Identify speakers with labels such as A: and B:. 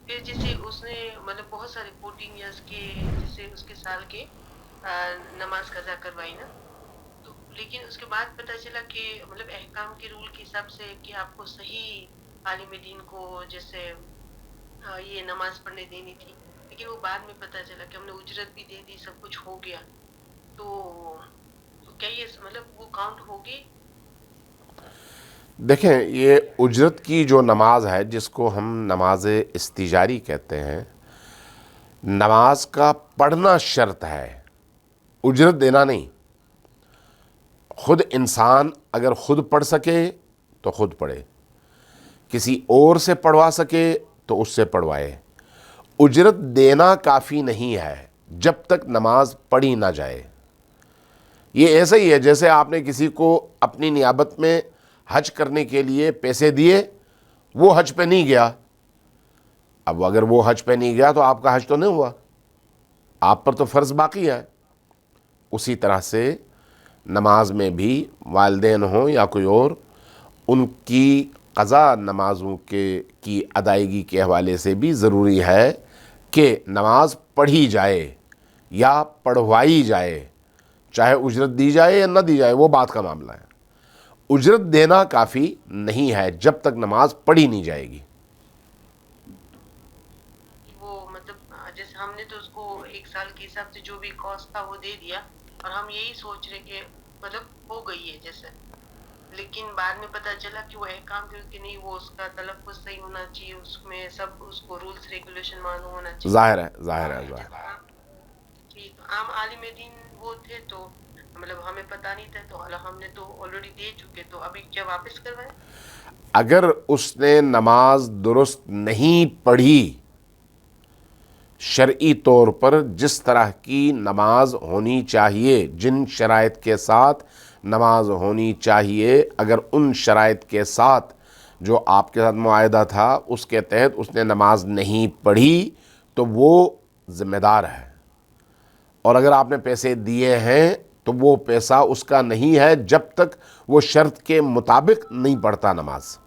A: پھر جیسے اس نے مطلب بہت سارے 14 ایئرس کے جیسے اس کے سال کے نماز قضا کروائی نا، تو لیکن اس کے بعد پتہ چلا کہ مطلب احکام کے رول کے حساب سے کہ آپ کو صحیح عالم دین کو جیسے یہ نماز پڑھنے دینی تھی، لیکن وہ بعد میں پتہ چلا کہ ہم نے اجرت بھی دے دی، سب کچھ ہو گیا، تو کیا یہ مطلب وہ کاؤنٹ ہوگی؟
B: دیکھیں، یہ اجرت کی جو نماز ہے جس کو ہم نماز استجاری کہتے ہیں، نماز کا پڑھنا شرط ہے، اجرت دینا نہیں۔ خود انسان اگر خود پڑھ سکے تو خود پڑھے، کسی اور سے پڑھوا سکے تو اس سے پڑھوائے۔ اجرت دینا کافی نہیں ہے جب تک نماز پڑھی نہ جائے۔ یہ ایسا ہی ہے جیسے آپ نے کسی کو اپنی نیابت میں حج کرنے کے لیے پیسے دیے، وہ حج پہ نہیں گیا، اب اگر وہ حج پہ نہیں گیا تو آپ کا حج تو نہیں ہوا، آپ پر تو فرض باقی ہے۔ اسی طرح سے نماز میں بھی والدین ہوں یا کوئی اور، ان کی قضا نمازوں کی ادائیگی کے حوالے سے بھی ضروری ہے کہ نماز پڑھی جائے یا پڑھوائی جائے، چاہے اجرت دی جائے یا نہ دی جائے، وہ بات کا معاملہ ہے۔ اجرت دینا کافی نہیں ہے جب تک نماز پڑھی نہیں جائے گی۔
A: وہ مطلب جیسے ہم نے تو اس کو ایک سال کے حساب سے جو بھی کاسٹ تھا وہ دے دیا، اور ہم یہی سوچ رہے کہ مطلب ہو گئی ہے جیسے، لیکن بعد میں پتہ چلا کہ وہ احکام کہ نہیں، وہ اس کا تلفظ صحیح ہونا چاہیے، اس میں سب اس کو رولز ریگولیشن معلوم ہونا چاہیے۔
B: ظاہر ہے، ظاہر ہے، ظاہر ہے۔
A: ٹھیک، عام عالم دین وہ تھے تو مطلب ہمیں پتہ نہیں تھا، تو ہم نے تو آلریڈی دے چکے، تو ابھی کیا واپس کروائیں؟
B: اگر اس نے نماز درست نہیں پڑھی، شرعی طور پر جس طرح کی نماز ہونی چاہیے، جن شرائط کے ساتھ نماز ہونی چاہیے، اگر ان شرائط کے ساتھ جو آپ کے ساتھ معاہدہ تھا اس کے تحت اس نے نماز نہیں پڑھی تو وہ ذمہ دار ہے، اور اگر آپ نے پیسے دیے ہیں تو وہ پیسہ اس کا نہیں ہے جب تک وہ شرط کے مطابق نہیں پڑھتا نماز۔